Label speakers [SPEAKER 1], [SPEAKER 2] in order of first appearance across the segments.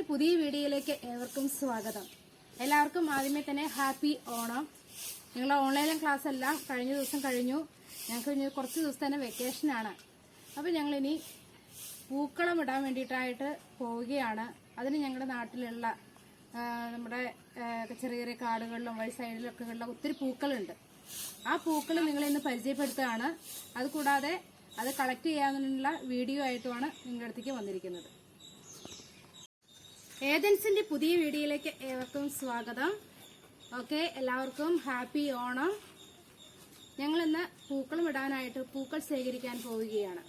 [SPEAKER 1] എന്റെ പുതിയ വീഡിയോയിലേക്ക് ഏവർക്കും സ്വാഗതം. എല്ലാവർക്കും ആദ്യമേ തന്നെ ഹാപ്പി ഓണം. നിങ്ങളുടെ ഓൺലൈൻ ക്ലാസ് എല്ലാം കഴിഞ്ഞ ദിവസം കഴിഞ്ഞു. ഞങ്ങൾക്ക് കുറച്ച് ദിവസം തന്നെ വെക്കേഷനാണ്. അപ്പോൾ ഞങ്ങളിനി പൂക്കളം ഇടാൻ വേണ്ടിയിട്ടായിട്ട് പോവുകയാണ്. അതിന് ഞങ്ങളുടെ നാട്ടിലുള്ള നമ്മുടെ ചെറിയ ചെറിയ കാടുകളിലും വഴി സൈഡിലൊക്കെ ഉള്ള ഒത്തിരി പൂക്കളുണ്ട്. ആ പൂക്കൾ നിങ്ങളിന്ന് പരിചയപ്പെടുത്തുകയാണ്. അതുകൂടാതെ അത് കളക്ട് ചെയ്യാനുള്ള വീഡിയോ ആയിട്ടുമാണ് നിങ്ങളുടെ അടുത്തേക്ക് വന്നിരിക്കുന്നത്. ഏതൻസിന്റെ പുതിയ വീഡിയോയിലേക്ക് ഏവർക്കും സ്വാഗതം. ഓക്കെ, എല്ലാവർക്കും ഹാപ്പി ഓണം. ഞങ്ങളിന്ന് പൂക്കളം ഇടാനായിട്ട് പൂക്കൾ ശേഖരിക്കാൻ പോവുകയാണ്.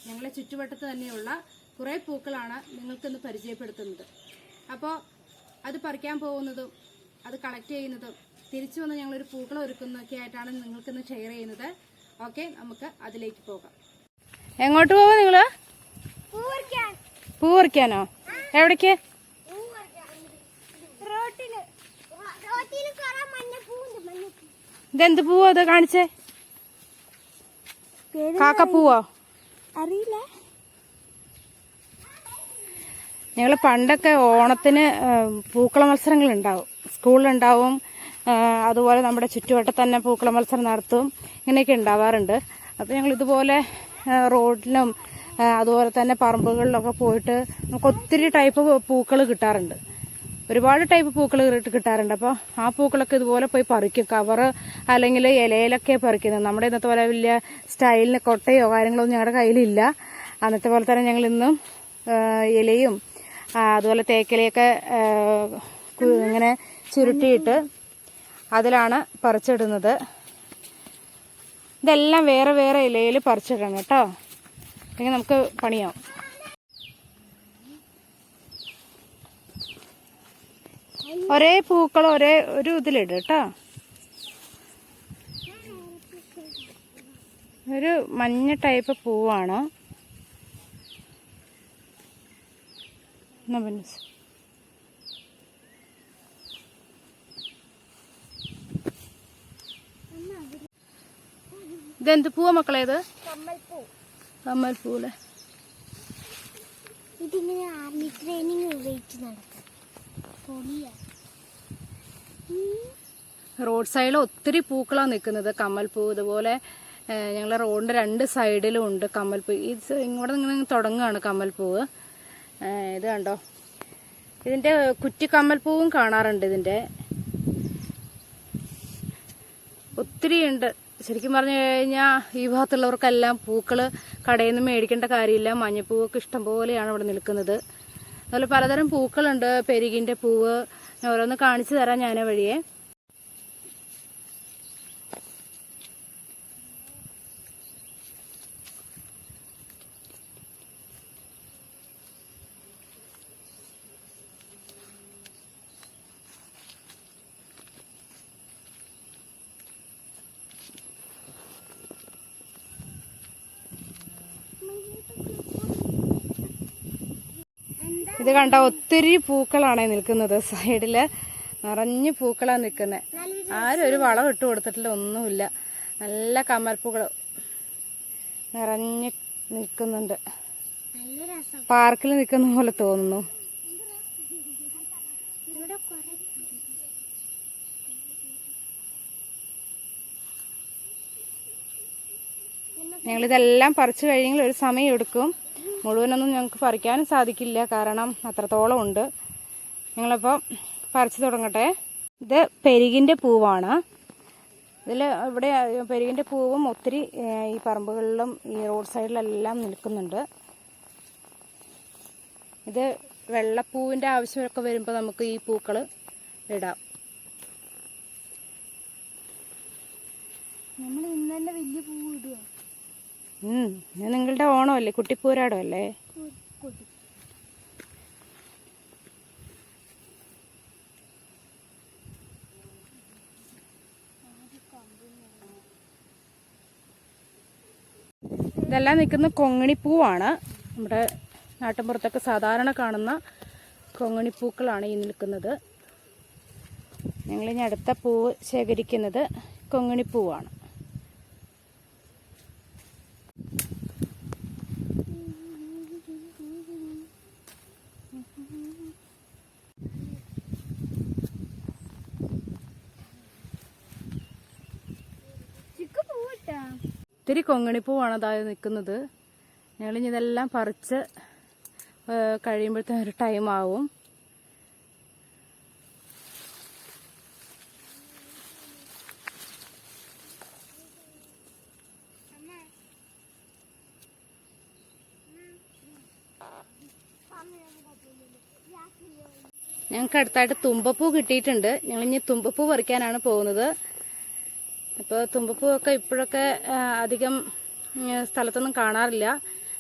[SPEAKER 1] ഞങ്ങളെ ചുറ്റുവട്ടത്ത് തന്നെയുള്ള കുറേ പൂക്കളാണ് നിങ്ങൾക്കിന്ന് പരിചയപ്പെടുത്തുന്നത്. അപ്പോൾ അത് പറിക്കാൻ പോകുന്നതും അത് കളക്ട് ചെയ്യുന്നതും തിരിച്ചു വന്ന് ഞങ്ങളൊരു പൂക്കളം ഒരുക്കുന്നതൊക്കെ ആയിട്ടാണ് നിങ്ങൾക്കിന്ന് ഷെയർ ചെയ്യുന്നത്. ഓക്കെ, നമുക്ക് അതിലേക്ക് പോകാം. എങ്ങോട്ട് പോവാ നിങ്ങള്? പൂ പറിക്കാനോ? എവിടേക്ക്? ഇതെന്ത് പൂവോ അത് കാണിച്ചേ? കാക്കപ്പൂവോ?
[SPEAKER 2] അറിയില്ല.
[SPEAKER 1] ഞങ്ങൾ പണ്ടൊക്കെ ഓണത്തിന് പൂക്കള മത്സരങ്ങൾ ഉണ്ടാവും, സ്കൂളിലുണ്ടാവും. അതുപോലെ നമ്മുടെ ചുറ്റുവട്ടത്ത് തന്നെ പൂക്കള മത്സരം നടത്തും. ഇങ്ങനെയൊക്കെ ഉണ്ടാവാറുണ്ട്. അപ്പോൾ ഞങ്ങൾ ഇതുപോലെ റോഡിലും അതുപോലെ തന്നെ പറമ്പുകളിലൊക്കെ പോയിട്ട് നമുക്ക് ഒത്തിരി ടൈപ്പ് പൂക്കൾ കിട്ടാറുണ്ട്. ഒരുപാട് ടൈപ്പ് പൂക്കൾ കിട്ടാറുണ്ട്. അപ്പോൾ ആ പൂക്കളൊക്കെ ഇതുപോലെ പോയി പറിക്കും. കവറ് അല്ലെങ്കിൽ ഇലയിലൊക്കെ പറിക്കുന്നത്. നമ്മുടെ ഇന്നത്തെ പോലെ വലിയ സ്റ്റൈലിന് കൊട്ടയോ കാര്യങ്ങളൊന്നും ഞങ്ങളുടെ കയ്യിലില്ല. അന്നത്തെ പോലെ തന്നെ ഞങ്ങൾ ഇന്നും ഇലയും അതുപോലെ തേക്കിലയൊക്കെ ഇങ്ങനെ ചുരുട്ടിയിട്ട് അതിലാണ് പറിച്ചിടുന്നത്. ഇതെല്ലാം വേറെ വേറെ ഇലയിൽ പറിച്ചിടണം കേട്ടോ, അല്ലെങ്കിൽ നമുക്ക് പണിയാവും. ഒരേ പൂക്കൾ ഒരു ഇതിലിട് കേട്ടോ. ഒരു മഞ്ഞ ടൈപ്പ് പൂവാണ്. ഇതെന്ത് പൂവാ മക്കളെ? ഇത് കമ്മൽപ്പൂല്ലേ?
[SPEAKER 2] ഇതിങ്ങനെ ആർമി ട്രെയിനിങ് ഉപയോഗിച്ച് നടക്കും.
[SPEAKER 1] റോഡ് സൈഡിൽ ഒത്തിരി പൂക്കളാണ് നിൽക്കുന്നത്. കമ്മൽപ്പൂ ഇതുപോലെ ഞങ്ങളെ റോഡിന്റെ രണ്ട് സൈഡിലും ഉണ്ട് കമ്മൽപ്പൂ. ഇങ്ങോട്ട് ഇങ്ങനെ തുടങ്ങുകയാണ് കമ്മൽപ്പൂവ്. ഇത് കണ്ടോ, ഇതിന്റെ കുറ്റി കമ്മൽപ്പൂവും കാണാറുണ്ട്. ഇതിന്റെ ഒത്തിരി ഉണ്ട്. ശരിക്കും പറഞ്ഞു കഴിഞ്ഞാൽ ഈ ഭാഗത്തുള്ളവർക്കെല്ലാം പൂക്കള് കടയിൽ നിന്ന് മേടിക്കേണ്ട കാര്യമില്ല. മഞ്ഞപ്പൂവൊക്കെ ഇഷ്ടം പോലെയാണ് ഇവിടെ നിൽക്കുന്നത്. അതുപോലെ പലതരം പൂക്കളുണ്ട്. പെരുകിന്റെ പൂവ് ഓരോന്ന് കാണിച്ചു തരാം ഞാൻ വഴിയെ. ഇത് കണ്ട ഒത്തിരി പൂക്കളാണ് നിൽക്കുന്നത്. സൈഡില് നിറഞ്ഞ് പൂക്കളാണ് നിൽക്കുന്നത്. ആരും ഒരു വളം ഇട്ട് കൊടുത്തിട്ടില്ല, ഒന്നുമില്ല. നല്ല കമ്മൽപ്പൂക്കൾ നിറഞ്ഞ് നിൽക്കുന്നുണ്ട്. പാർക്കിൽ നിൽക്കുന്ന പോലെ തോന്നുന്നു. ഞങ്ങളിതെല്ലാം പറിച്ചു കഴിഞ്ഞെങ്കിൽ ഒരു സമയം എടുക്കും. മുഴുവനൊന്നും ഞങ്ങൾക്ക് പറിക്കാനും സാധിക്കില്ല, കാരണം അത്രത്തോളം ഉണ്ട്. ഞങ്ങളിപ്പോൾ പറിച്ചു തുടങ്ങട്ടെ. ഇത് പെരുകിൻ്റെ പൂവാണ്. ഇവിടെ പെരുകിൻ്റെ പൂവും ഒത്തിരി ഈ പറമ്പുകളിലും ഈ റോഡ് സൈഡിലെല്ലാം നിൽക്കുന്നുണ്ട്. ഇത് വെള്ളപ്പൂവിൻ്റെ ആവശ്യമൊക്കെ വരുമ്പോൾ നമുക്ക് ഈ പൂക്കൾ ഇടാം.
[SPEAKER 2] നമ്മൾ ഇന്ന് തന്നെ വലിയ പൂവ് ഇടുക.
[SPEAKER 1] നിങ്ങളുടെ ഓണമല്ലേ, കുട്ടിപ്പൂരാടം അല്ലേ? ഇതെല്ലാം നിൽക്കുന്ന കൊങ്ങിണിപ്പൂവാണ്. നമ്മുടെ നാട്ടിൻപുറത്തൊക്കെ സാധാരണ കാണുന്ന കൊങ്ങിണിപ്പൂക്കളാണ് ഈ നിൽക്കുന്നത്. ഞങ്ങളിനി അടുത്ത പൂവ് ശേഖരിക്കുന്നത് കൊങ്ങിണിപ്പൂവാണ്. ഒത്തിരി കൊങ്ങിണിപ്പൂവാണ് അതായത് നിൽക്കുന്നത്. ഞങ്ങളിനി ഇതെല്ലാം പറിച്ച് കഴിയുമ്പോഴത്തേനും ഒരു ടൈം ആവും. ഞങ്ങൾക്ക് അടുത്തായിട്ട് തുമ്പപ്പൂ കിട്ടിയിട്ടുണ്ട്. ഞങ്ങളിനി തുമ്പപ്പൂ പറിക്കാനാണ് പോകുന്നത്. അപ്പോൾ തുമ്പപ്പൂവൊക്കെ ഇപ്പോഴൊക്കെ അധികം സ്ഥലത്തൊന്നും കാണാറില്ല.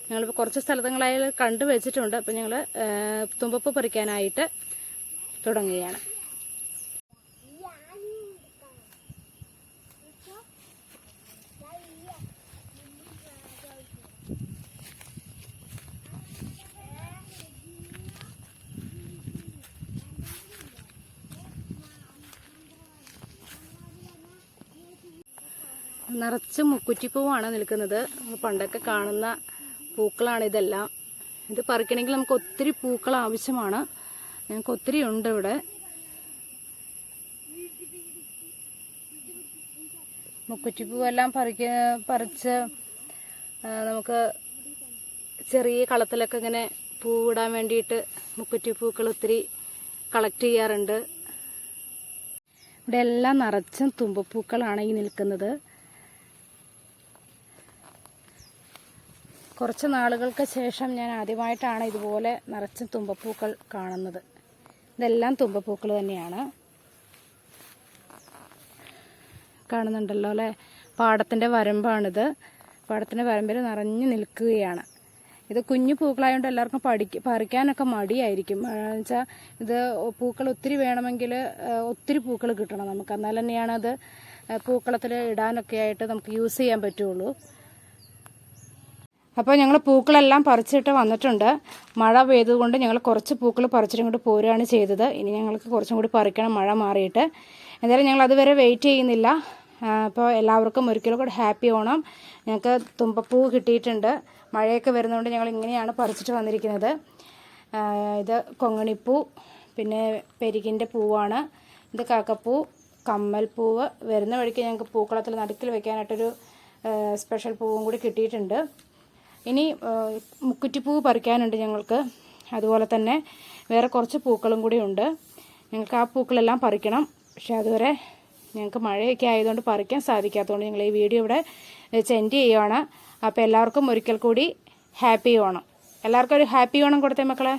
[SPEAKER 1] ഞങ്ങളിപ്പോൾ കുറച്ച് സ്ഥലങ്ങളായി കണ്ടു വെച്ചിട്ടുണ്ട്. അപ്പോൾ ഞങ്ങൾ തുമ്പപ്പൂ പറിക്കാനായിട്ട് തുടങ്ങുകയാണ്. നിറച്ച് മുക്കുറ്റിപ്പൂവാണ് നിൽക്കുന്നത്. നമ്മൾ പണ്ടൊക്കെ കാണുന്ന പൂക്കളാണ് ഇതെല്ലാം. ഇത് പറിക്കണമെങ്കിൽ നമുക്ക് ഒത്തിരി പൂക്കൾ ആവശ്യമാണ്. ഞങ്ങൾക്ക് ഒത്തിരി ഉണ്ട് ഇവിടെ. മുക്കുറ്റിപ്പൂവെല്ലാം പറിച്ച് നമുക്ക് ചെറിയ കളത്തിലൊക്കെ ഇങ്ങനെ പൂവിടാൻ വേണ്ടിയിട്ട് മുക്കുറ്റിപ്പൂക്കൾ ഒത്തിരി കളക്ട് ചെയ്യാറുണ്ട്. ഇവിടെ എല്ലാം നിറച്ചും തുമ്പപ്പൂക്കളാണ് ഈ നിൽക്കുന്നത്. കുറച്ച് നാളുകൾക്ക് ശേഷം ഞാൻ ആദ്യമായിട്ടാണ് ഇതുപോലെ നിറച്ചും തുമ്പപ്പൂക്കൾ കാണുന്നത്. ഇതെല്ലാം തുമ്പപ്പൂക്കൾ തന്നെയാണ്. കാണുന്നുണ്ടല്ലോ അല്ലേ? പാടത്തിൻ്റെ വരമ്പാണിത്. പാടത്തിൻ്റെ വരമ്പിൽ നിറഞ്ഞു നിൽക്കുകയാണ്. ഇത് കുഞ്ഞു പൂക്കളായതുകൊണ്ട് എല്ലാവർക്കും പറിക്കാനൊക്കെ മടിയായിരിക്കും. എന്നുവെച്ചാൽ ഇത് പൂക്കൾ ഒത്തിരി വേണമെങ്കിൽ ഒത്തിരി പൂക്കൾ കിട്ടണം നമുക്ക്. എന്നാൽ തന്നെയാണ് അത് പൂക്കളത്തിൽ ഇടാനൊക്കെ ആയിട്ട് നമുക്ക് യൂസ് ചെയ്യാൻ പറ്റുള്ളൂ. അപ്പോൾ ഞങ്ങൾ പൂക്കളെല്ലാം പറിച്ചിട്ട് വന്നിട്ടുണ്ട്. മഴ പെയ്തുകൊണ്ട് ഞങ്ങൾ കുറച്ച് പൂക്കൾ പറിച്ചിട്ട് ഇങ്ങോട്ട് പോരുകയാണ് ചെയ്തത്. ഇനി ഞങ്ങൾക്ക് കുറച്ചും കൂടി പറിക്കണം മഴ മാറിയിട്ട്. എന്തായാലും ഞങ്ങൾ അതുവരെ വെയിറ്റ് ചെയ്യുന്നില്ല. അപ്പോൾ എല്ലാവർക്കും ഒരിക്കലും കൂടി ഹാപ്പി ഓണം. ഞങ്ങൾക്ക് തുമ്പപ്പൂ കിട്ടിയിട്ടുണ്ട്. മഴയൊക്കെ വരുന്നതുകൊണ്ട് ഞങ്ങൾ ഇങ്ങനെയാണ് പറിച്ചിട്ട് വന്നിരിക്കുന്നത്. ഇത് കൊങ്ങിണിപ്പൂ, പിന്നെ പെരുകിൻ്റെ പൂവാണ്. ഇത് കാക്കപ്പൂ, കമ്മൽപ്പൂവ്. വരുന്ന വഴിക്ക് ഞങ്ങൾക്ക് പൂക്കളത്തിൽ നടുക്കിൽ വെക്കാനായിട്ടൊരു സ്പെഷ്യൽ പൂവും കൂടി കിട്ടിയിട്ടുണ്ട്. ഇനി മുക്കുറ്റിപ്പൂവ് പറിക്കാനുണ്ട് ഞങ്ങൾക്ക്. അതുപോലെ തന്നെ വേറെ കുറച്ച് പൂക്കളും കൂടി ഉണ്ട്. ഞങ്ങൾക്ക് ആ പൂക്കളെല്ലാം പറിക്കണം. പക്ഷെ അതുവരെ ഞങ്ങൾക്ക് മഴയൊക്കെ ആയതുകൊണ്ട് പറിക്കാൻ സാധിക്കാത്തതുകൊണ്ട് ഞങ്ങൾ ഈ വീഡിയോ ഇവിടെ സെൻഡ് ചെയ്യുകയാണ്. അപ്പോൾ എല്ലാവർക്കും ഒരിക്കൽ കൂടി ഹാപ്പി ഓണം. എല്ലാവർക്കും ഒരു ഹാപ്പി ഓണം കൊടുത്തേ മക്കളെ.